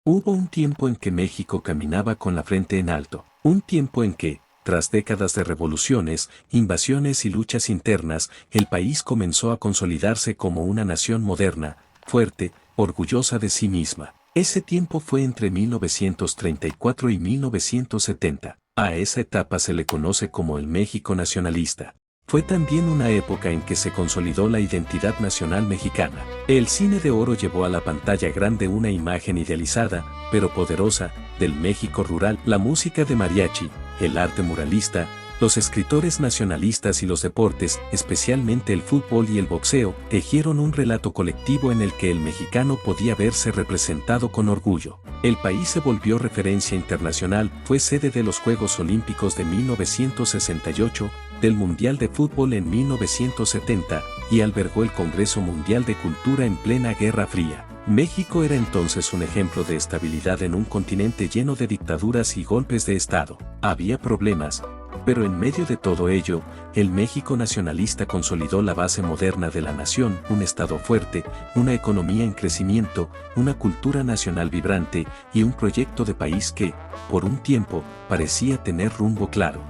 Hubo un tiempo en que México caminaba con la frente en alto, un tiempo en que, tras décadas de revoluciones, invasiones y luchas internas, el país comenzó a consolidarse como una nación moderna, fuerte, orgullosa de sí misma. Ese tiempo fue entre 1934 y 1970. A esa etapa se le conoce como el México nacionalista. Fue también una época en que se consolidó la identidad nacional mexicana. El cine de oro llevó a la pantalla grande una imagen idealizada, pero poderosa, del México rural, la música de mariachi, el arte muralista, los escritores nacionalistas y los deportes, especialmente el fútbol y el boxeo, tejieron un relato colectivo en el que el mexicano podía verse representado con orgullo. El país se volvió referencia internacional, fue sede de los Juegos Olímpicos de 1968, del Mundial de Fútbol en 1970, y albergó el Congreso Mundial de Cultura en plena Guerra Fría. México era entonces un ejemplo de estabilidad en un continente lleno de dictaduras y golpes de Estado. Había problemas, pero en medio de todo ello, el México nacionalista consolidó la base moderna de la nación, un Estado fuerte, una economía en crecimiento, una cultura nacional vibrante y un proyecto de país que, por un tiempo, parecía tener rumbo claro.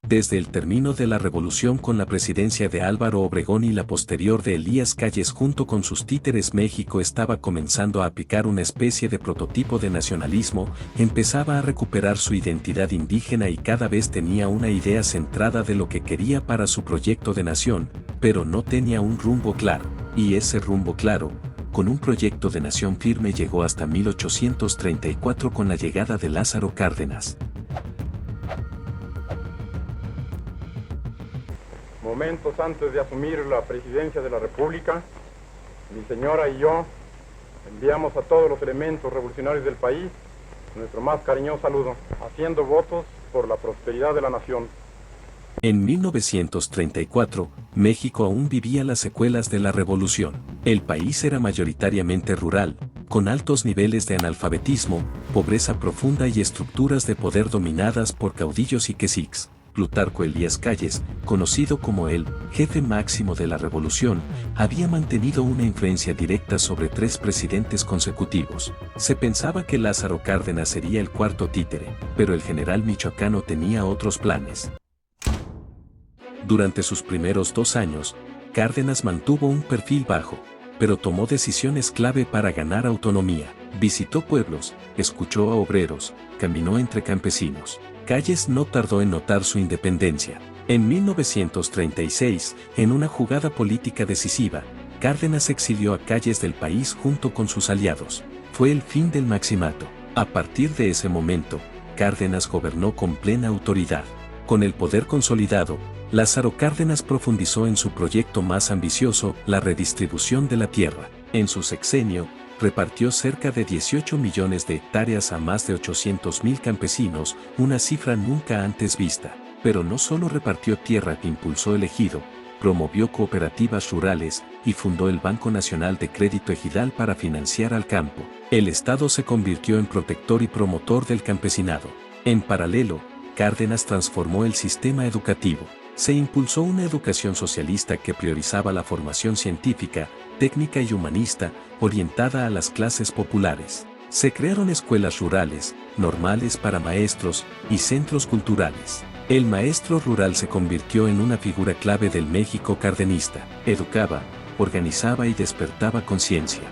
Desde el término de la revolución con la presidencia de Álvaro Obregón y la posterior de Elías Calles junto con sus títeres, México estaba comenzando a aplicar una especie de prototipo de nacionalismo, empezaba a recuperar su identidad indígena y cada vez tenía una idea centrada de lo que quería para su proyecto de nación, pero no tenía un rumbo claro. Y ese rumbo claro, con un proyecto de nación firme, llegó hasta 1834 con la llegada de Lázaro Cárdenas. Momentos antes de asumir la presidencia de la República, mi señora y yo enviamos a todos los elementos revolucionarios del país nuestro más cariñoso saludo, haciendo votos por la prosperidad de la nación. En 1934, México aún vivía las secuelas de la revolución. El país era mayoritariamente rural, con altos niveles de analfabetismo, pobreza profunda y estructuras de poder dominadas por caudillos y caciques. Plutarco Elías Calles, conocido como el jefe máximo de la revolución, había mantenido una influencia directa sobre 3 presidentes consecutivos. Se pensaba que Lázaro Cárdenas sería el cuarto títere, pero el general michoacano tenía otros planes. Durante sus primeros 2 años, Cárdenas mantuvo un perfil bajo, pero tomó decisiones clave para ganar autonomía. Visitó pueblos, escuchó a obreros, caminó entre campesinos. Calles no tardó en notar su independencia. En 1936, en una jugada política decisiva, Cárdenas exilió a Calles del país junto con sus aliados. Fue el fin del maximato. A partir de ese momento, Cárdenas gobernó con plena autoridad. Con el poder consolidado, Lázaro Cárdenas profundizó en su proyecto más ambicioso, la redistribución de la tierra. En su sexenio, repartió cerca de 18 millones de hectáreas a más de 800,000 campesinos, una cifra nunca antes vista. Pero no solo repartió tierra, que impulsó el ejido, promovió cooperativas rurales y fundó el Banco Nacional de Crédito Ejidal para financiar al campo. El Estado se convirtió en protector y promotor del campesinado. En paralelo, Cárdenas transformó el sistema educativo. Se impulsó una educación socialista que priorizaba la formación científica, técnica y humanista, orientada a las clases populares. Se crearon escuelas rurales, normales para maestros, y centros culturales. El maestro rural se convirtió en una figura clave del México cardenista. Educaba, organizaba y despertaba conciencia.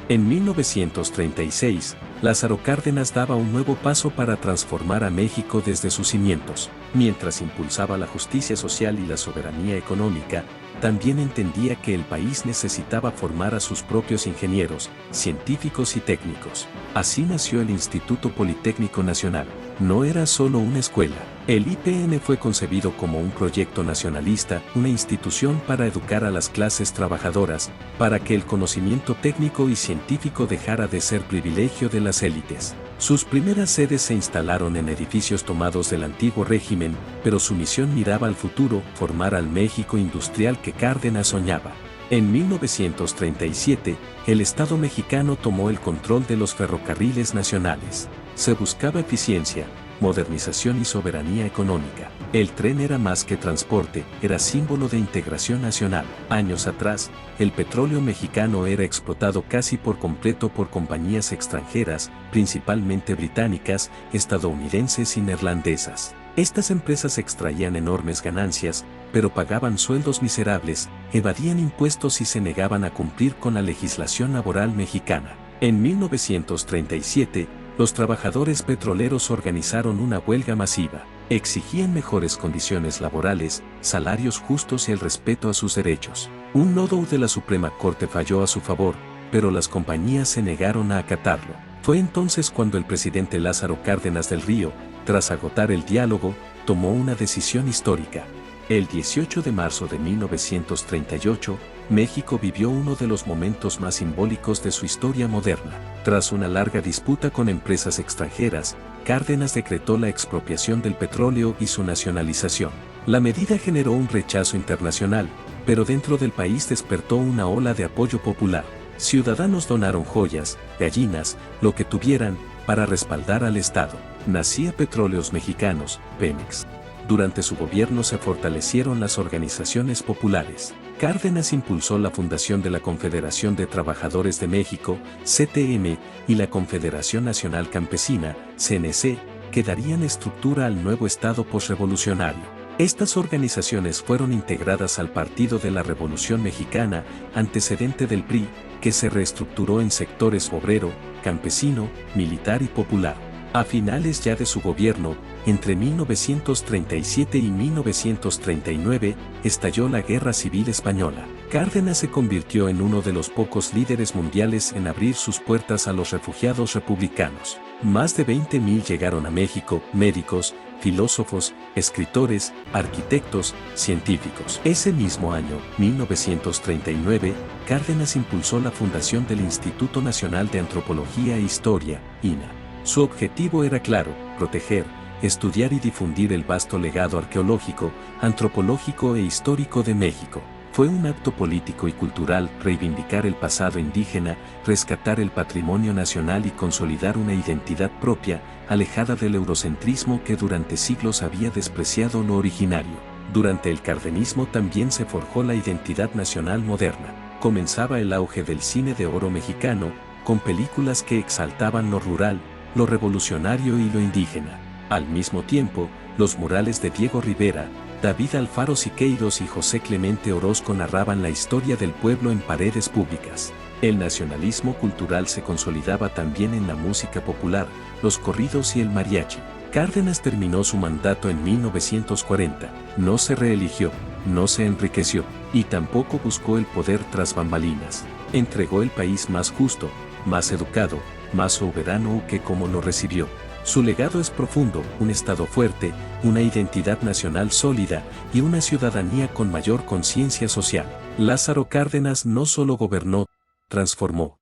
En 1936, Lázaro Cárdenas daba un nuevo paso para transformar a México desde sus cimientos. Mientras impulsaba la justicia social y la soberanía económica, también entendía que el país necesitaba formar a sus propios ingenieros, científicos y técnicos. Así nació el Instituto Politécnico Nacional. No era solo una escuela. El IPN fue concebido como un proyecto nacionalista, una institución para educar a las clases trabajadoras, para que el conocimiento técnico y científico dejara de ser privilegio de las élites. Sus primeras sedes se instalaron en edificios tomados del antiguo régimen, pero su misión miraba al futuro, formar al México industrial que Cárdenas soñaba. En 1937, el Estado mexicano tomó el control de los ferrocarriles nacionales. Se buscaba eficiencia, modernización y soberanía económica. El tren era más que transporte, era símbolo de integración nacional. Años atrás, el petróleo mexicano era explotado casi por completo por compañías extranjeras, principalmente británicas, estadounidenses y neerlandesas. Estas empresas extraían enormes ganancias, pero pagaban sueldos miserables, evadían impuestos y se negaban a cumplir con la legislación laboral mexicana. En 1937, los trabajadores petroleros organizaron una huelga masiva. Exigían mejores condiciones laborales, salarios justos y el respeto a sus derechos. Un nodo de la Suprema Corte falló a su favor, pero las compañías se negaron a acatarlo. Fue entonces cuando el presidente Lázaro Cárdenas del Río, tras agotar el diálogo, tomó una decisión histórica. El 18 de marzo de 1938, México vivió uno de los momentos más simbólicos de su historia moderna. Tras una larga disputa con empresas extranjeras, Cárdenas decretó la expropiación del petróleo y su nacionalización. La medida generó un rechazo internacional, pero dentro del país despertó una ola de apoyo popular. Ciudadanos donaron joyas, gallinas, lo que tuvieran, para respaldar al Estado. Nacía Petróleos Mexicanos, Pemex. Durante su gobierno se fortalecieron las organizaciones populares. Cárdenas impulsó la fundación de la Confederación de Trabajadores de México, CTM, y la Confederación Nacional Campesina, CNC, que darían estructura al nuevo Estado posrevolucionario. Estas organizaciones fueron integradas al Partido de la Revolución Mexicana, antecedente del PRI, que se reestructuró en sectores obrero, campesino, militar y popular. A finales ya de su gobierno, entre 1937 y 1939, estalló la Guerra Civil Española. Cárdenas se convirtió en uno de los pocos líderes mundiales en abrir sus puertas a los refugiados republicanos. Más de 20.000 llegaron a México, médicos, filósofos, escritores, arquitectos, científicos. Ese mismo año, 1939, Cárdenas impulsó la fundación del Instituto Nacional de Antropología e Historia, INA. Su objetivo era claro: proteger, estudiar y difundir el vasto legado arqueológico, antropológico e histórico de México. Fue un acto político y cultural reivindicar el pasado indígena, rescatar el patrimonio nacional y consolidar una identidad propia, alejada del eurocentrismo que durante siglos había despreciado lo originario. Durante el cardenismo también se forjó la identidad nacional moderna. Comenzaba el auge del cine de oro mexicano, con películas que exaltaban lo rural, lo revolucionario y lo indígena. Al mismo tiempo, los murales de Diego Rivera, David Alfaro Siqueiros y José Clemente Orozco narraban la historia del pueblo en paredes públicas. El nacionalismo cultural se consolidaba también en la música popular, los corridos y el mariachi. Cárdenas terminó su mandato en 1940, no se reeligió, no se enriqueció, y tampoco buscó el poder tras bambalinas. Entregó el país más justo, más educado, más soberano que como lo recibió. Su legado es profundo: un Estado fuerte, una identidad nacional sólida y una ciudadanía con mayor conciencia social. Lázaro Cárdenas no solo gobernó, transformó.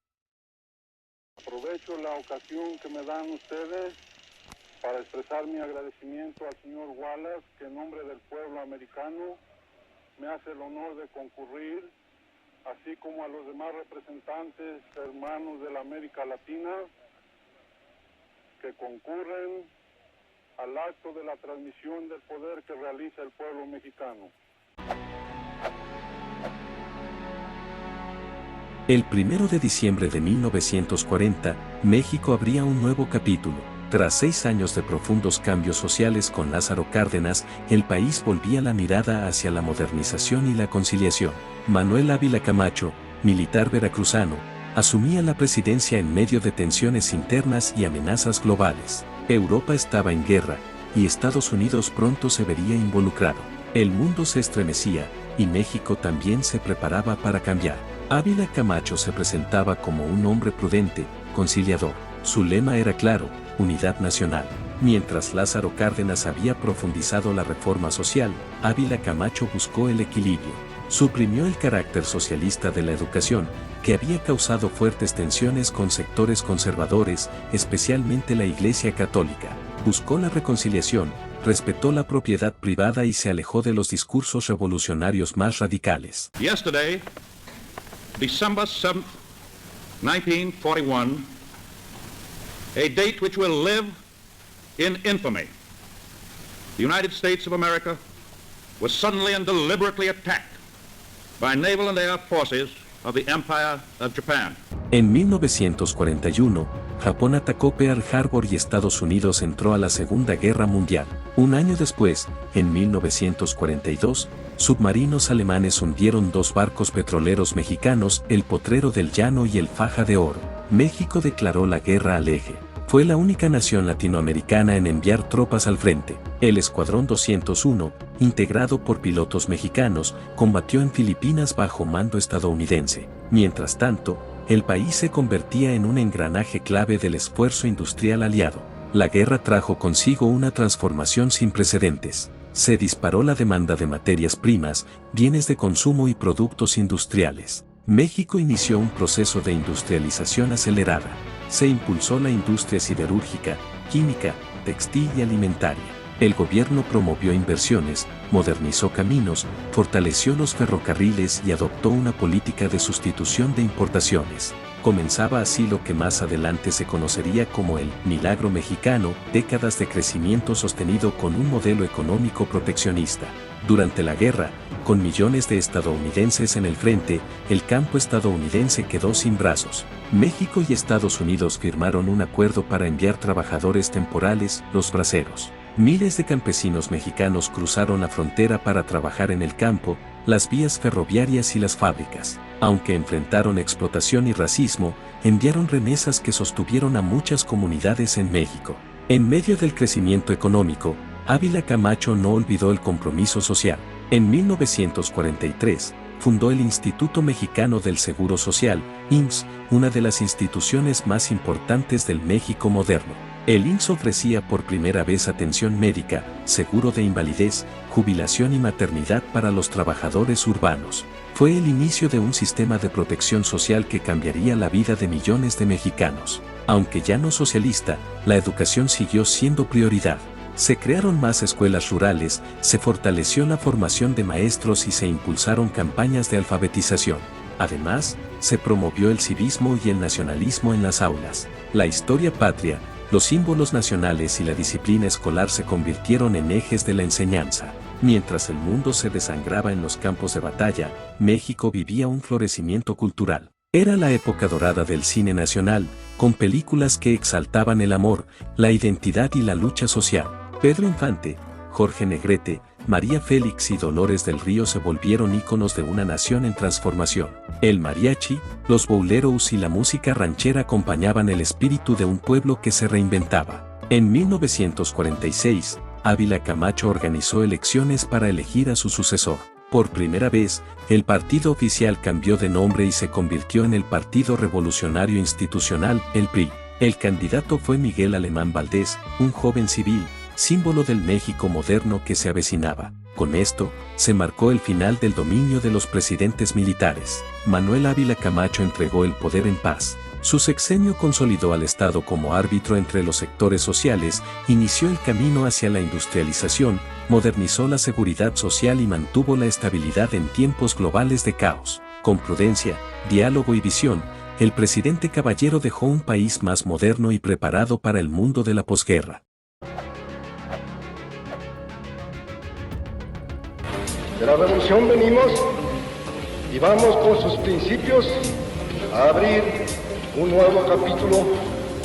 Aprovecho la ocasión que me dan ustedes para expresar mi agradecimiento al señor Wallace, que en nombre del pueblo americano me hace el honor de concurrir, así como a los demás representantes hermanos de la América Latina que concurren al acto de la transmisión del poder que realiza el pueblo mexicano. El 1 de diciembre de 1940, México abría un nuevo capítulo. Tras 6 años de profundos cambios sociales con Lázaro Cárdenas, el país volvía la mirada hacia la modernización y la conciliación. Manuel Ávila Camacho, militar veracruzano, asumía la presidencia en medio de tensiones internas y amenazas globales. Europa estaba en guerra, y Estados Unidos pronto se vería involucrado. El mundo se estremecía, y México también se preparaba para cambiar. Ávila Camacho se presentaba como un hombre prudente, conciliador. Su lema era claro: unidad nacional. Mientras Lázaro Cárdenas había profundizado la reforma social, Ávila Camacho buscó el equilibrio. Suprimió el carácter socialista de la educación, que había causado fuertes tensiones con sectores conservadores, especialmente la Iglesia Católica. Buscó la reconciliación, respetó la propiedad privada y se alejó de los discursos revolucionarios más radicales. Yesterday, December 7th, 1941, a date which will live in infamy, the United States of America was suddenly and deliberately attacked by naval and air forces of the Empire of Japan. En 1941, Japón atacó Pearl Harbor y Estados Unidos entró a la Segunda Guerra Mundial. Un año después, en 1942, submarinos alemanes hundieron dos barcos petroleros mexicanos, el Potrero del Llano y el Faja de Oro. México declaró la guerra al Eje. Fue la única nación latinoamericana en enviar tropas al frente. El Escuadrón 201, integrado por pilotos mexicanos, combatió en Filipinas bajo mando estadounidense. Mientras tanto, el país se convertía en un engranaje clave del esfuerzo industrial aliado. La guerra trajo consigo una transformación sin precedentes. Se disparó la demanda de materias primas, bienes de consumo y productos industriales. México inició un proceso de industrialización acelerada. Se impulsó la industria siderúrgica, química, textil y alimentaria. El gobierno promovió inversiones, modernizó caminos, fortaleció los ferrocarriles y adoptó una política de sustitución de importaciones. Comenzaba así lo que más adelante se conocería como el milagro mexicano, décadas de crecimiento sostenido con un modelo económico proteccionista. Durante la guerra, con millones de estadounidenses en el frente, el campo estadounidense quedó sin brazos. México y Estados Unidos firmaron un acuerdo para enviar trabajadores temporales, los braceros. Miles de campesinos mexicanos cruzaron la frontera para trabajar en el campo, las vías ferroviarias y las fábricas. Aunque enfrentaron explotación y racismo, enviaron remesas que sostuvieron a muchas comunidades en México. En medio del crecimiento económico, Ávila Camacho no olvidó el compromiso social. En 1943, fundó el Instituto Mexicano del Seguro Social, IMSS, una de las instituciones más importantes del México moderno. El IMSS ofrecía por primera vez atención médica, seguro de invalidez, jubilación y maternidad para los trabajadores urbanos. Fue el inicio de un sistema de protección social que cambiaría la vida de millones de mexicanos. Aunque ya no socialista, la educación siguió siendo prioridad. Se crearon más escuelas rurales, se fortaleció la formación de maestros y se impulsaron campañas de alfabetización. Además, se promovió el civismo y el nacionalismo en las aulas. La historia patria, los símbolos nacionales y la disciplina escolar se convirtieron en ejes de la enseñanza. Mientras el mundo se desangraba en los campos de batalla, México vivía un florecimiento cultural. Era la época dorada del cine nacional, con películas que exaltaban el amor, la identidad y la lucha social. Pedro Infante, Jorge Negrete, María Félix y Dolores del Río se volvieron íconos de una nación en transformación. El mariachi, los boleros y la música ranchera acompañaban el espíritu de un pueblo que se reinventaba. En 1946, Ávila Camacho organizó elecciones para elegir a su sucesor. Por primera vez, el partido oficial cambió de nombre y se convirtió en el Partido Revolucionario Institucional, el PRI. El candidato fue Miguel Alemán Valdés, un joven civil, símbolo del México moderno que se avecinaba. Con esto, se marcó el final del dominio de los presidentes militares. Manuel Ávila Camacho entregó el poder en paz. Su sexenio consolidó al Estado como árbitro entre los sectores sociales, inició el camino hacia la industrialización, modernizó la seguridad social y mantuvo la estabilidad en tiempos globales de caos. Con prudencia, diálogo y visión, el presidente Caballero dejó un país más moderno y preparado para el mundo de la posguerra. De la revolución venimos y vamos con sus principios a abrir un nuevo capítulo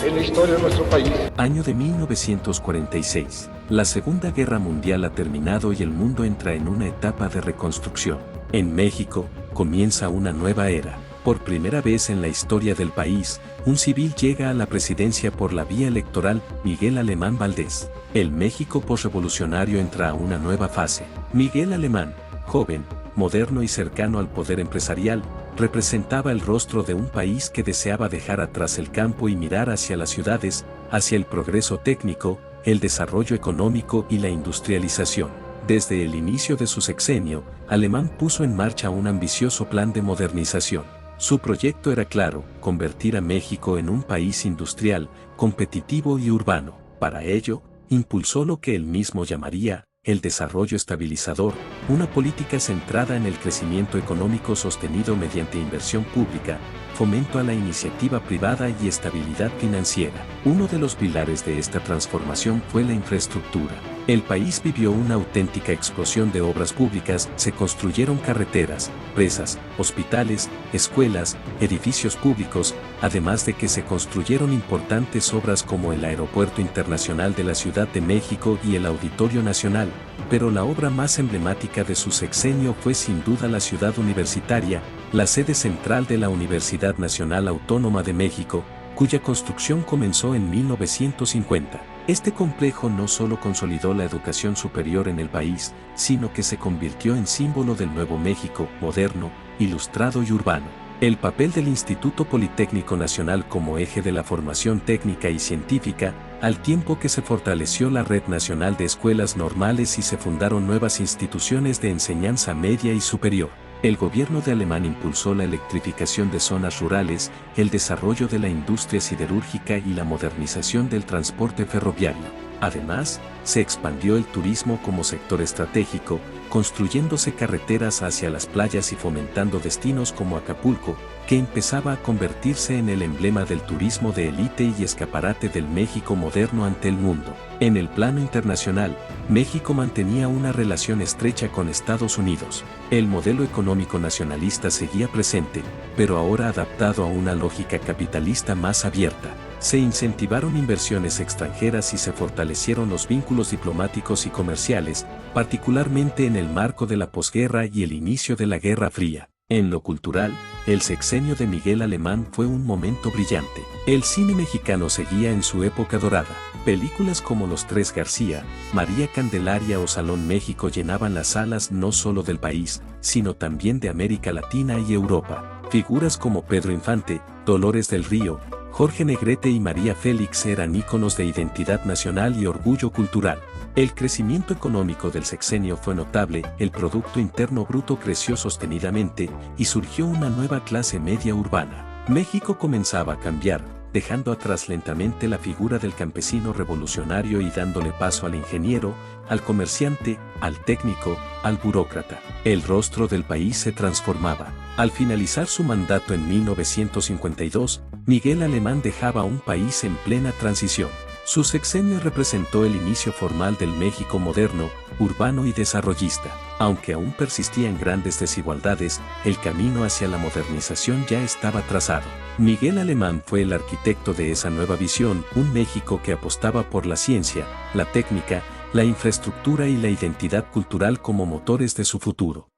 en la historia de nuestro país. Año de 1946. La Segunda Guerra Mundial ha terminado y el mundo entra en una etapa de reconstrucción. En México, comienza una nueva era. Por primera vez en la historia del país, un civil llega a la presidencia por la vía electoral, Miguel Alemán Valdés. El México posrevolucionario entra a una nueva fase. Miguel Alemán, joven, moderno y cercano al poder empresarial, representaba el rostro de un país que deseaba dejar atrás el campo y mirar hacia las ciudades, hacia el progreso técnico, el desarrollo económico y la industrialización. Desde el inicio de su sexenio, Alemán puso en marcha un ambicioso plan de modernización. Su proyecto era claro: convertir a México en un país industrial, competitivo y urbano. Para ello, impulsó lo que él mismo llamaría el desarrollo estabilizador, una política centrada en el crecimiento económico sostenido mediante inversión pública, fomento a la iniciativa privada y estabilidad financiera. Uno de los pilares de esta transformación fue la infraestructura. El país vivió una auténtica explosión de obras públicas, se construyeron carreteras, presas, hospitales, escuelas, edificios públicos, además de que se construyeron importantes obras como el Aeropuerto Internacional de la Ciudad de México y el Auditorio Nacional, pero la obra más emblemática de su sexenio fue sin duda la Ciudad Universitaria, la sede central de la Universidad Nacional Autónoma de México, cuya construcción comenzó en 1950. Este complejo no solo consolidó la educación superior en el país, sino que se convirtió en símbolo del Nuevo México, moderno, ilustrado y urbano. El papel del Instituto Politécnico Nacional como eje de la formación técnica y científica, al tiempo que se fortaleció la red nacional de escuelas normales y se fundaron nuevas instituciones de enseñanza media y superior. El gobierno de Alemán impulsó la electrificación de zonas rurales, el desarrollo de la industria siderúrgica y la modernización del transporte ferroviario. Además, se expandió el turismo como sector estratégico, construyéndose carreteras hacia las playas y fomentando destinos como Acapulco, que empezaba a convertirse en el emblema del turismo de élite y escaparate del México moderno ante el mundo. En el plano internacional, México mantenía una relación estrecha con Estados Unidos. El modelo económico nacionalista seguía presente, pero ahora adaptado a una lógica capitalista más abierta. Se incentivaron inversiones extranjeras y se fortalecieron los vínculos diplomáticos y comerciales, particularmente en el marco de la posguerra y el inicio de la Guerra Fría. En lo cultural, el sexenio de Miguel Alemán fue un momento brillante. El cine mexicano seguía en su época dorada. Películas como Los Tres García, María Candelaria o Salón México llenaban las salas no solo del país, sino también de América Latina y Europa. Figuras como Pedro Infante, Dolores del Río, Jorge Negrete y María Félix eran íconos de identidad nacional y orgullo cultural. El crecimiento económico del sexenio fue notable, el Producto Interno Bruto creció sostenidamente y surgió una nueva clase media urbana. México comenzaba a cambiar, dejando atrás lentamente la figura del campesino revolucionario y dándole paso al ingeniero, al comerciante, al técnico, al burócrata. El rostro del país se transformaba. Al finalizar su mandato en 1952, Miguel Alemán dejaba un país en plena transición. Su sexenio representó el inicio formal del México moderno, urbano y desarrollista. Aunque aún persistían grandes desigualdades, el camino hacia la modernización ya estaba trazado. Miguel Alemán fue el arquitecto de esa nueva visión, un México que apostaba por la ciencia, la técnica, la infraestructura y la identidad cultural como motores de su futuro.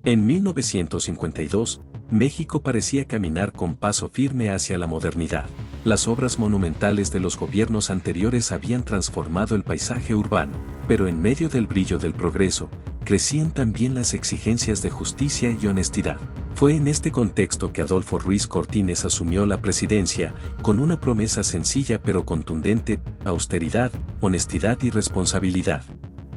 En 1952, México parecía caminar con paso firme hacia la modernidad. Las obras monumentales de los gobiernos anteriores habían transformado el paisaje urbano, pero en medio del brillo del progreso, crecían también las exigencias de justicia y honestidad. Fue en este contexto que Adolfo Ruiz Cortines asumió la presidencia, con una promesa sencilla pero contundente: austeridad, honestidad y responsabilidad.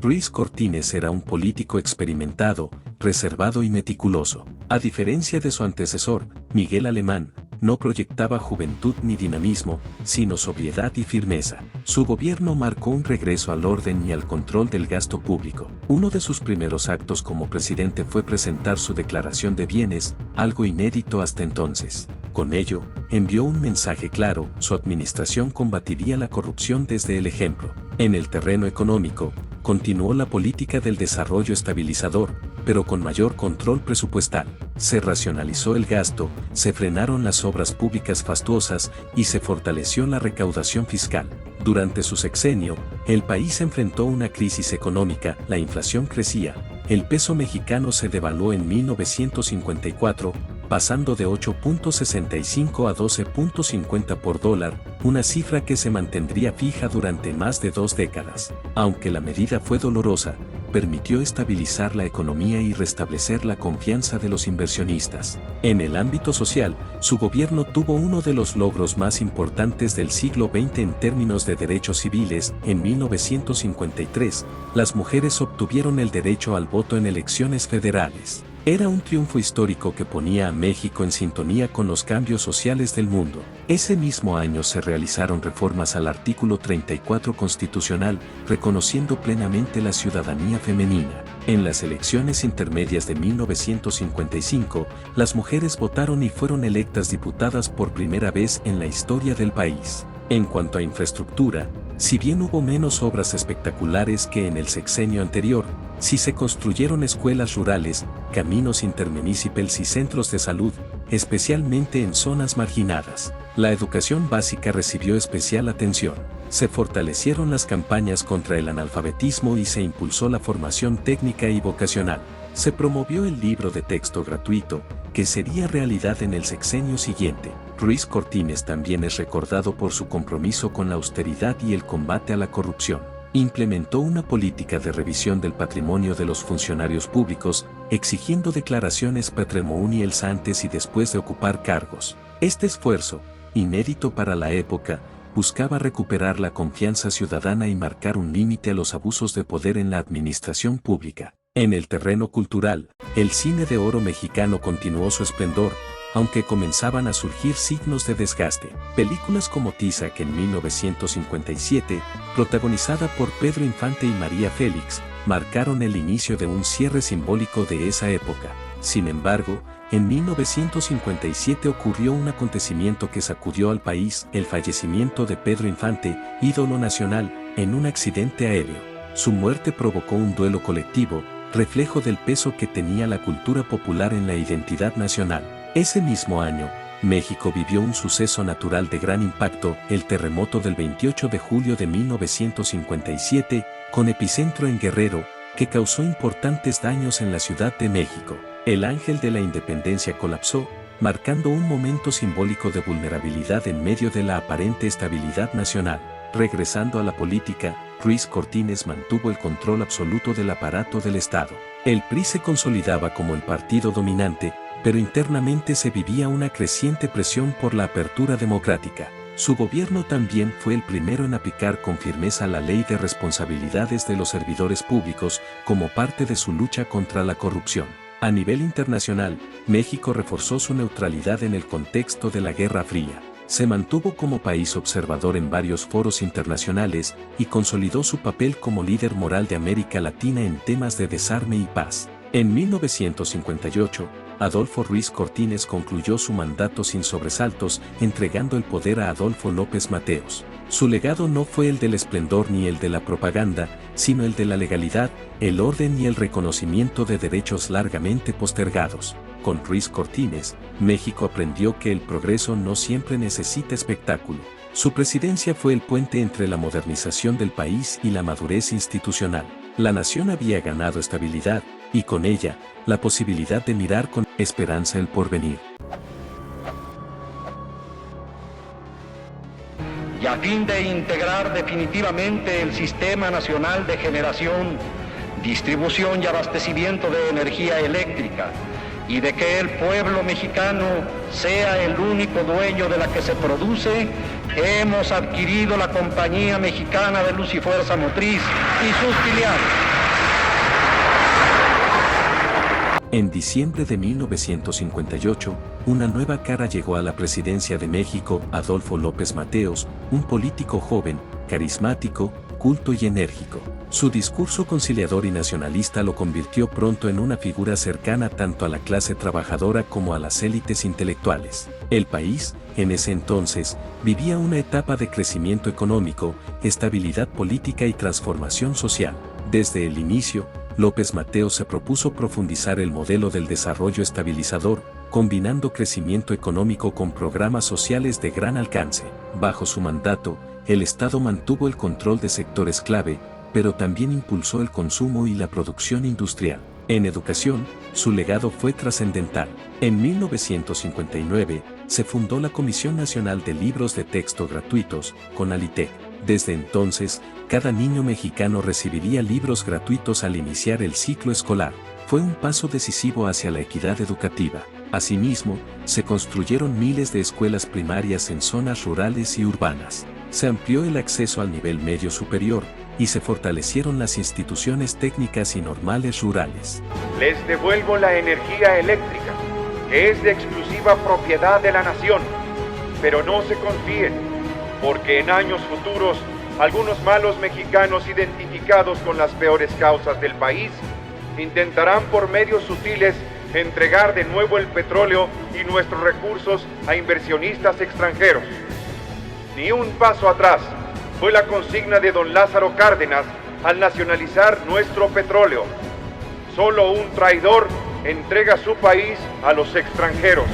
Ruiz Cortines era un político experimentado, reservado y meticuloso. A diferencia de su antecesor, Miguel Alemán, no proyectaba juventud ni dinamismo, sino sobriedad y firmeza. Su gobierno marcó un regreso al orden y al control del gasto público. Uno de sus primeros actos como presidente fue presentar su declaración de bienes, algo inédito hasta entonces. Con ello, envió un mensaje claro: su administración combatiría la corrupción desde el ejemplo. En el terreno económico, continuó la política del desarrollo estabilizador, pero con mayor control presupuestal. Se racionalizó el gasto, se frenaron las obras públicas fastuosas y se fortaleció la recaudación fiscal. Durante su sexenio, el país enfrentó una crisis económica, la inflación crecía, el peso mexicano se devaluó en 1954, pasando de 8.65 a 12.50 por dólar, una cifra que se mantendría fija durante más de 2 décadas. Aunque la medida fue dolorosa, permitió estabilizar la economía y restablecer la confianza de los inversionistas. En el ámbito social, su gobierno tuvo uno de los logros más importantes del siglo XX en términos de derechos civiles. En 1953, las mujeres obtuvieron el derecho al voto en elecciones federales. Era un triunfo histórico que ponía a México en sintonía con los cambios sociales del mundo. Ese mismo año se realizaron reformas al artículo 34 constitucional, reconociendo plenamente la ciudadanía femenina. En las elecciones intermedias de 1955, las mujeres votaron y fueron electas diputadas por primera vez en la historia del país. En cuanto a infraestructura, si bien hubo menos obras espectaculares que en el sexenio anterior, sí se construyeron escuelas rurales, caminos intermunicipales y centros de salud, especialmente en zonas marginadas. La educación básica recibió especial atención. Se fortalecieron las campañas contra el analfabetismo y se impulsó la formación técnica y vocacional. Se promovió el libro de texto gratuito, que sería realidad en el sexenio siguiente. Ruiz Cortines también es recordado por su compromiso con la austeridad y el combate a la corrupción. Implementó una política de revisión del patrimonio de los funcionarios públicos, exigiendo declaraciones patrimoniales antes y después de ocupar cargos. Este esfuerzo, inédito para la época, buscaba recuperar la confianza ciudadana y marcar un límite a los abusos de poder en la administración pública. En el terreno cultural, el cine de oro mexicano continuó su esplendor, aunque comenzaban a surgir signos de desgaste. Películas como Tizac en 1957, protagonizada por Pedro Infante y María Félix, marcaron el inicio de un cierre simbólico de esa época. Sin embargo, en 1957 ocurrió un acontecimiento que sacudió al país: el fallecimiento de Pedro Infante, ídolo nacional, en un accidente aéreo. Su muerte provocó un duelo colectivo, reflejo del peso que tenía la cultura popular en la identidad nacional. Ese mismo año, México vivió un suceso natural de gran impacto, el terremoto del 28 de julio de 1957, con epicentro en Guerrero, que causó importantes daños en la Ciudad de México. El Ángel de la Independencia colapsó, marcando un momento simbólico de vulnerabilidad en medio de la aparente estabilidad nacional. Regresando a la política, Ruiz Cortines mantuvo el control absoluto del aparato del Estado. El PRI se consolidaba como el partido dominante, pero internamente se vivía una creciente presión por la apertura democrática. Su gobierno también fue el primero en aplicar con firmeza la ley de responsabilidades de los servidores públicos como parte de su lucha contra la corrupción. A nivel internacional, México reforzó su neutralidad en el contexto de la Guerra Fría. Se mantuvo como país observador en varios foros internacionales y consolidó su papel como líder moral de América Latina en temas de desarme y paz. En 1958, Adolfo Ruiz Cortines concluyó su mandato sin sobresaltos, entregando el poder a Adolfo López Mateos. Su legado no fue el del esplendor ni el de la propaganda, sino el de la legalidad, el orden y el reconocimiento de derechos largamente postergados. Con Ruiz Cortines, México aprendió que el progreso no siempre necesita espectáculo. Su presidencia fue el puente entre la modernización del país y la madurez institucional. La nación había ganado estabilidad, y con ella, la posibilidad de mirar con esperanza el porvenir. Y a fin de integrar definitivamente el Sistema Nacional de Generación, Distribución y Abastecimiento de Energía Eléctrica, y de que el pueblo mexicano sea el único dueño de la que se produce, hemos adquirido la Compañía Mexicana de Luz y Fuerza Motriz y sus filiales. En diciembre de 1958, una nueva cara llegó a la presidencia de México: Adolfo López Mateos, un político joven, carismático, culto y enérgico. Su discurso conciliador y nacionalista lo convirtió pronto en una figura cercana tanto a la clase trabajadora como a las élites intelectuales. El país, en ese entonces, vivía una etapa de crecimiento económico, estabilidad política y transformación social. Desde el inicio, López Mateos se propuso profundizar el modelo del desarrollo estabilizador, combinando crecimiento económico con programas sociales de gran alcance. Bajo su mandato, el Estado mantuvo el control de sectores clave, pero también impulsó el consumo y la producción industrial. En educación, su legado fue trascendental. En 1959, se fundó la Comisión Nacional de Libros de Texto Gratuitos, CONALITEG. Desde entonces, cada niño mexicano recibiría libros gratuitos al iniciar el ciclo escolar. Fue un paso decisivo hacia la equidad educativa. Asimismo, se construyeron miles de escuelas primarias en zonas rurales y urbanas. se amplió el acceso al nivel medio superior y se fortalecieron las instituciones técnicas y normales rurales. Les devuelvo la energía eléctrica, que es de exclusiva propiedad de la nación, pero no se confíen, porque en años futuros algunos malos mexicanos identificados con las peores causas del país intentarán por medios sutiles entregar de nuevo el petróleo y nuestros recursos a inversionistas extranjeros. Ni un paso atrás fue la consigna de don Lázaro Cárdenas al nacionalizar nuestro petróleo. Solo un traidor entrega su país a los extranjeros.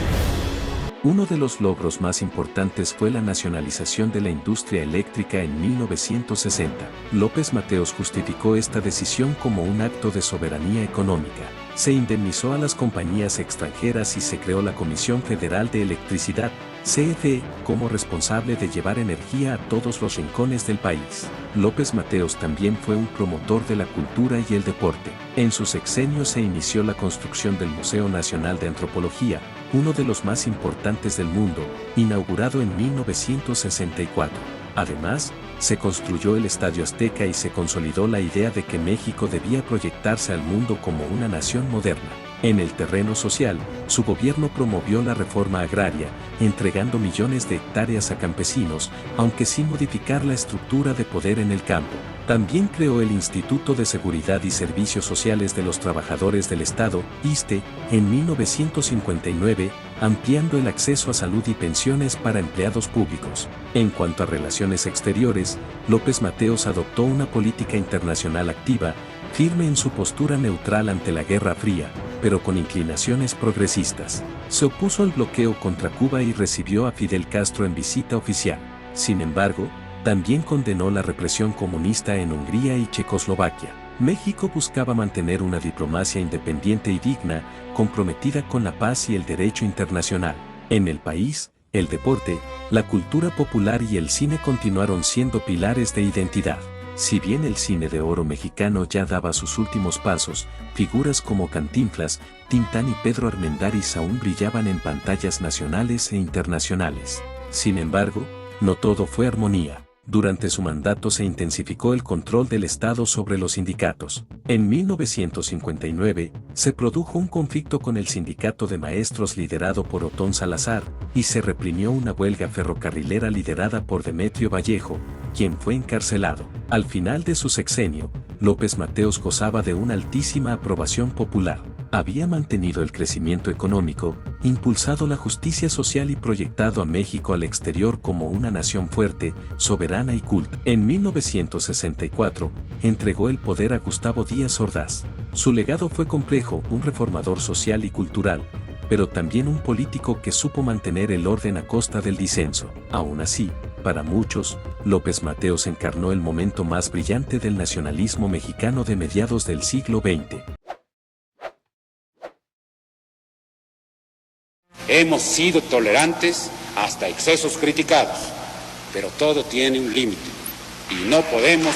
Uno de los logros más importantes fue la nacionalización de la industria eléctrica en 1960. López Mateos justificó esta decisión como un acto de soberanía económica. Se indemnizó a las compañías extranjeras y se creó la Comisión Federal de Electricidad, CFE, como responsable de llevar energía a todos los rincones del país. López Mateos también fue un promotor de la cultura y el deporte. En su sexenio se inició la construcción del Museo Nacional de Antropología, uno de los más importantes del mundo, inaugurado en 1964. Además, se construyó el Estadio Azteca y se consolidó la idea de que México debía proyectarse al mundo como una nación moderna. En el terreno social, su gobierno promovió la reforma agraria, entregando millones de hectáreas a campesinos, aunque sin modificar la estructura de poder en el campo. También creó el Instituto de Seguridad y Servicios Sociales de los Trabajadores del Estado, ISSSTE, en 1959, ampliando el acceso a salud y pensiones para empleados públicos. En cuanto a relaciones exteriores, López Mateos adoptó una política internacional activa, firme en su postura neutral ante la Guerra Fría, pero con inclinaciones progresistas. Se opuso al bloqueo contra Cuba y recibió a Fidel Castro en visita oficial. Sin embargo, también condenó la represión comunista en Hungría y Checoslovaquia. México buscaba mantener una diplomacia independiente y digna, comprometida con la paz y el derecho internacional. En el país, el deporte, la cultura popular y el cine continuaron siendo pilares de identidad. Si bien el cine de oro mexicano ya daba sus últimos pasos, figuras como Cantinflas, Tintán y Pedro Armendáriz aún brillaban en pantallas nacionales e internacionales. Sin embargo, no todo fue armonía. Durante su mandato se intensificó el control del Estado sobre los sindicatos. En 1959, se produjo un conflicto con el sindicato de maestros liderado por Otón Salazar, y se reprimió una huelga ferrocarrilera liderada por Demetrio Vallejo, quien fue encarcelado. Al final de su sexenio, López Mateos gozaba de una altísima aprobación popular. Había mantenido el crecimiento económico, impulsado la justicia social y proyectado a México al exterior como una nación fuerte, soberana y culta. En 1964, entregó el poder a Gustavo Díaz Ordaz. Su legado fue complejo, un reformador social y cultural, pero también un político que supo mantener el orden a costa del disenso. Aún así, para muchos, López Mateos encarnó el momento más brillante del nacionalismo mexicano de mediados del siglo XX. Hemos sido tolerantes hasta excesos criticados, pero todo tiene un límite y no podemos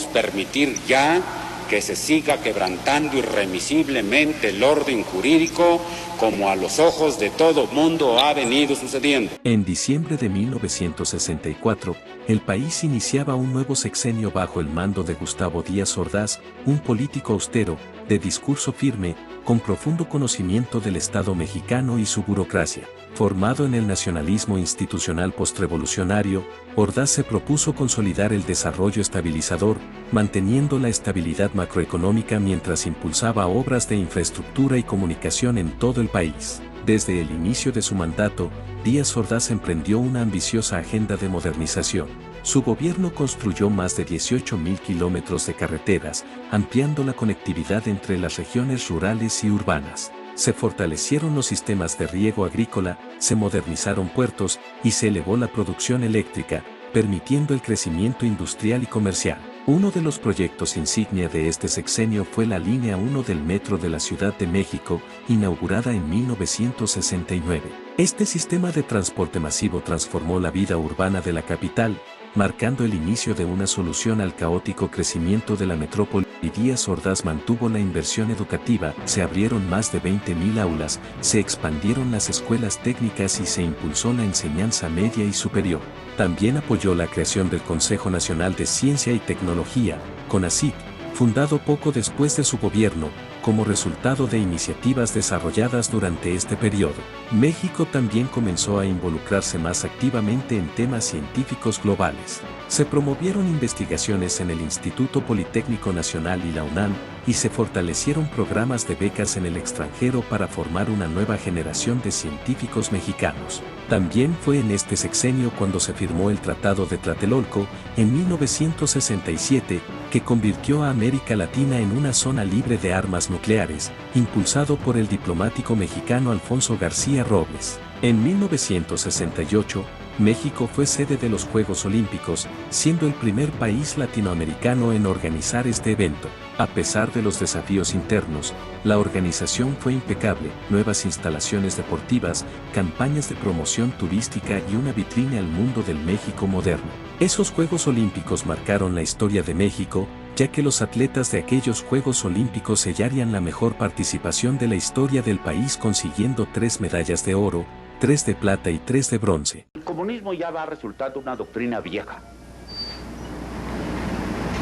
permitir ya que se siga quebrantando irremisiblemente el orden jurídico como a los ojos de todo mundo ha venido sucediendo. En diciembre de 1964, el país iniciaba un nuevo sexenio bajo el mando de Gustavo Díaz Ordaz, un político austero, de discurso firme, con profundo conocimiento del Estado mexicano y su burocracia. Formado en el nacionalismo institucional postrevolucionario, Ordaz se propuso consolidar el desarrollo estabilizador, manteniendo la estabilidad macroeconómica mientras impulsaba obras de infraestructura y comunicación en todo el país. Desde el inicio de su mandato, Díaz Ordaz emprendió una ambiciosa agenda de modernización. Su gobierno construyó más de 18.000 kilómetros de carreteras, ampliando la conectividad entre las regiones rurales y urbanas. Se fortalecieron los sistemas de riego agrícola, se modernizaron puertos y se elevó la producción eléctrica, permitiendo el crecimiento industrial y comercial. Uno de los proyectos insignia de este sexenio fue la Línea 1 del Metro de la Ciudad de México, inaugurada en 1969. Este sistema de transporte masivo transformó la vida urbana de la capital, marcando el inicio de una solución al caótico crecimiento de la metrópoli. y Díaz Ordaz mantuvo la inversión educativa, se abrieron más de 20.000 aulas, se expandieron las escuelas técnicas y se impulsó la enseñanza media y superior. También apoyó la creación del Consejo Nacional de Ciencia y Tecnología, CONACYT, fundado poco después de su gobierno, como resultado de iniciativas desarrolladas durante este periodo. México también comenzó a involucrarse más activamente en temas científicos globales. Se promovieron investigaciones en el Instituto Politécnico Nacional y la UNAM, y se fortalecieron programas de becas en el extranjero para formar una nueva generación de científicos mexicanos. También fue en este sexenio cuando se firmó el Tratado de Tlatelolco, en 1967, que convirtió a América Latina en una zona libre de armas nucleares, impulsado por el diplomático mexicano Alfonso García Robles. En 1968, México fue sede de los Juegos Olímpicos, siendo el primer país latinoamericano en organizar este evento. A pesar de los desafíos internos, la organización fue impecable, nuevas instalaciones deportivas, campañas de promoción turística y una vitrina al mundo del México moderno. Esos Juegos Olímpicos marcaron la historia de México, ya que los atletas de aquellos Juegos Olímpicos sellarían la mejor participación de la historia del país consiguiendo 3 medallas de oro, 3 de plata y 3 de bronce. El comunismo ya va resultando una doctrina vieja.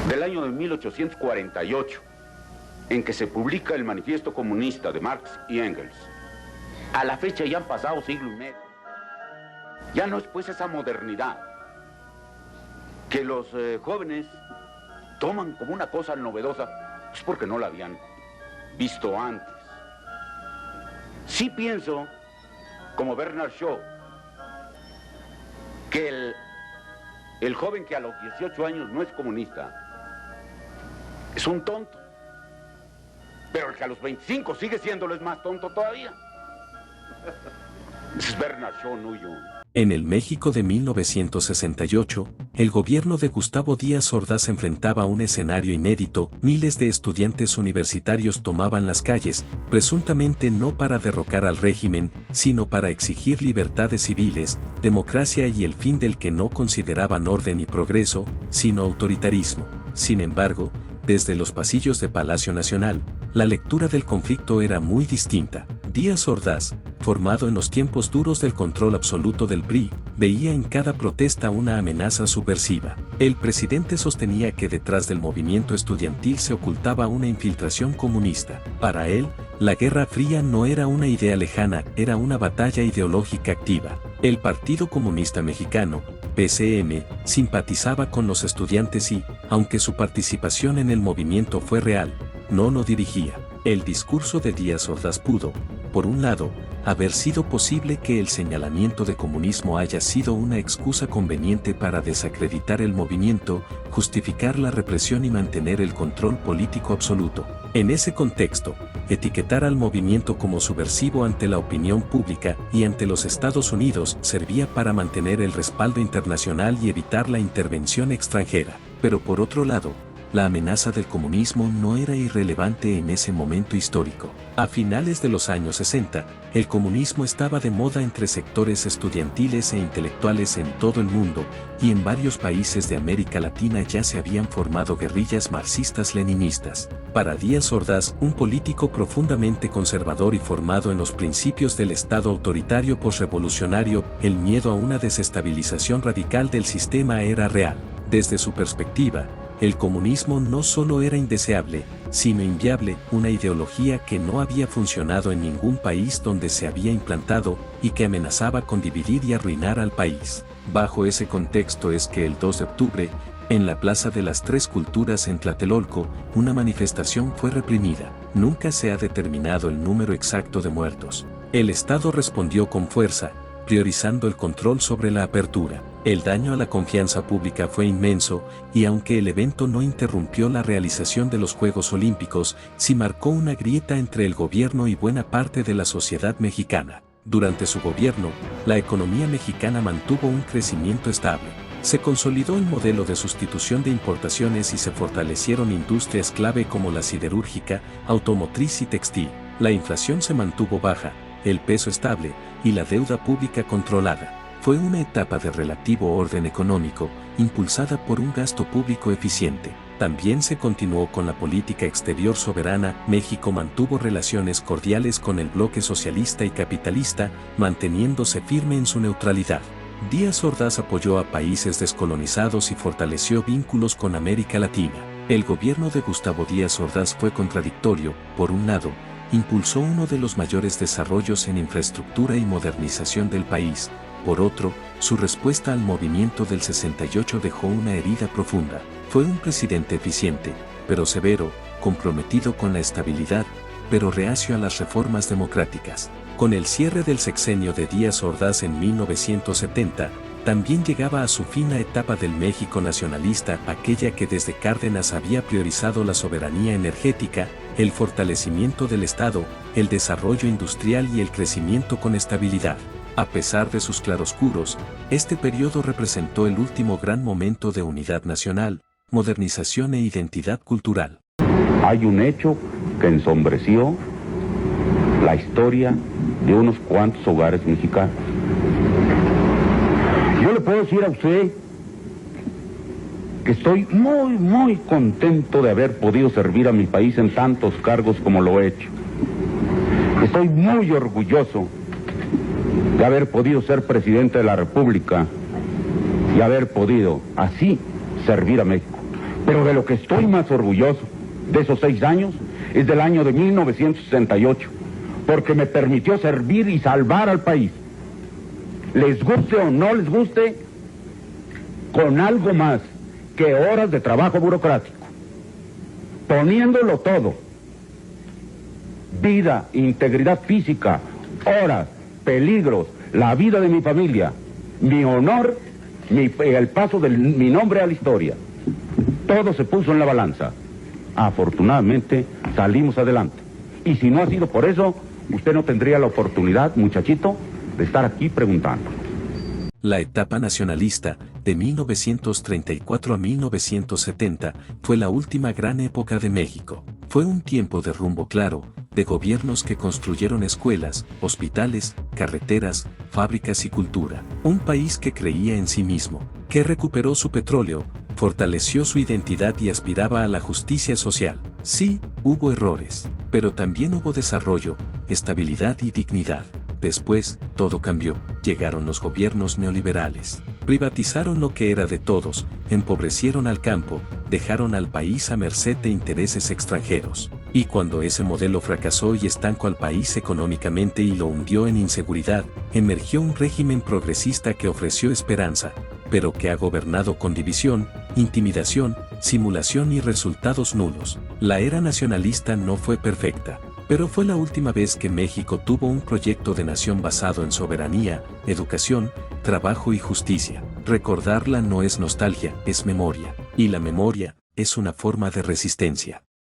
Del año de 1848, en que se publica el Manifiesto Comunista de Marx y Engels. A la fecha ya han pasado siglo y medio. Ya no es pues esa modernidad que los jóvenes toman como una cosa novedosa, es porque no la habían visto antes. Sí pienso, como Bernard Shaw, que el joven que a los 18 años no es comunista es un tonto, pero el que a los 25 sigue siéndolo es más tonto todavía. Es Bernard Shaw, no yo. En el México de 1968, el gobierno de Gustavo Díaz Ordaz enfrentaba un escenario inédito. Miles de estudiantes universitarios tomaban las calles, presuntamente no para derrocar al régimen, sino para exigir libertades civiles, democracia y el fin del que no consideraban orden y progreso, sino autoritarismo. Sin embargo, desde los pasillos de Palacio Nacional, la lectura del conflicto era muy distinta. Díaz Ordaz, formado en los tiempos duros del control absoluto del PRI, veía en cada protesta una amenaza subversiva. El presidente sostenía que detrás del movimiento estudiantil se ocultaba una infiltración comunista. Para él, la Guerra Fría no era una idea lejana, era una batalla ideológica activa. El Partido Comunista Mexicano, PCM, simpatizaba con los estudiantes y, aunque su participación en el movimiento fue real, no lo dirigía. El discurso de Díaz Ordaz pudo, por un lado, haber sido posible que el señalamiento de comunismo haya sido una excusa conveniente para desacreditar el movimiento, justificar la represión y mantener el control político absoluto. En ese contexto, etiquetar al movimiento como subversivo ante la opinión pública y ante los Estados Unidos servía para mantener el respaldo internacional y evitar la intervención extranjera. Pero por otro lado, la amenaza del comunismo no era irrelevante en ese momento histórico. A finales de los años 60, el comunismo estaba de moda entre sectores estudiantiles e intelectuales en todo el mundo, y en varios países de América Latina ya se habían formado guerrillas marxistas-leninistas. Para Díaz Ordaz, un político profundamente conservador y formado en los principios del Estado autoritario posrevolucionario, el miedo a una desestabilización radical del sistema era real. Desde su perspectiva, el comunismo no solo era indeseable, sino inviable, una ideología que no había funcionado en ningún país donde se había implantado y que amenazaba con dividir y arruinar al país. Bajo ese contexto es que el 2 de octubre, en la Plaza de las Tres Culturas en Tlatelolco, una manifestación fue reprimida. Nunca se ha determinado el número exacto de muertos. El Estado respondió con fuerza, priorizando el control sobre la apertura. El daño a la confianza pública fue inmenso, y aunque el evento no interrumpió la realización de los Juegos Olímpicos, sí marcó una grieta entre el gobierno y buena parte de la sociedad mexicana. Durante su gobierno, la economía mexicana mantuvo un crecimiento estable. Se consolidó el modelo de sustitución de importaciones y se fortalecieron industrias clave como la siderúrgica, automotriz y textil. La inflación se mantuvo baja, el peso estable y la deuda pública controlada. Fue una etapa de relativo orden económico, impulsada por un gasto público eficiente. También se continuó con la política exterior soberana. México mantuvo relaciones cordiales con el bloque socialista y capitalista, manteniéndose firme en su neutralidad. Díaz Ordaz apoyó a países descolonizados y fortaleció vínculos con América Latina. El gobierno de Gustavo Díaz Ordaz fue contradictorio. Por un lado, impulsó uno de los mayores desarrollos en infraestructura y modernización del país. Por otro, su respuesta al movimiento del 68 dejó una herida profunda. Fue un presidente eficiente, pero severo, comprometido con la estabilidad, pero reacio a las reformas democráticas. Con el cierre del sexenio de Díaz Ordaz en 1970, también llegaba a su fin la etapa del México nacionalista, aquella que desde Cárdenas había priorizado la soberanía energética, el fortalecimiento del Estado, el desarrollo industrial y el crecimiento con estabilidad. A pesar de sus claroscuros, este periodo representó el último gran momento de unidad nacional, modernización e identidad cultural. Hay un hecho que ensombreció la historia de unos cuantos hogares mexicanos. Yo le puedo decir a usted que estoy muy contento de haber podido servir a mi país en tantos cargos como lo he hecho. Estoy muy orgulloso de haber podido ser presidente de la República y haber podido así servir a México. Pero de lo que estoy más orgulloso de esos 6 años es del año de 1968, porque me permitió servir y salvar al país. Les guste o no les guste, con algo más que horas de trabajo burocrático, poniéndolo todo: vida, integridad física, horas, peligros, la vida de mi familia, mi honor, el paso de mi nombre a la historia. Todo se puso en la balanza. Afortunadamente salimos adelante. Y si no ha sido por eso, usted no tendría la oportunidad, muchachito, de estar aquí preguntando. La etapa nacionalista, de 1934 a 1970, fue la última gran época de México. Fue un tiempo de rumbo claro, de gobiernos que construyeron escuelas, hospitales, carreteras, fábricas y cultura. Un país que creía en sí mismo, que recuperó su petróleo, fortaleció su identidad y aspiraba a la justicia social. Sí, hubo errores, pero también hubo desarrollo, estabilidad y dignidad. Después, todo cambió. Llegaron los gobiernos neoliberales. Privatizaron lo que era de todos, empobrecieron al campo, dejaron al país a merced de intereses extranjeros. Y cuando ese modelo fracasó y estancó al país económicamente y lo hundió en inseguridad, emergió un régimen progresista que ofreció esperanza, pero que ha gobernado con división, intimidación, simulación y resultados nulos. La era nacionalista no fue perfecta, pero fue la última vez que México tuvo un proyecto de nación basado en soberanía, educación, trabajo y justicia. Recordarla no es nostalgia, es memoria, y la memoria es una forma de resistencia.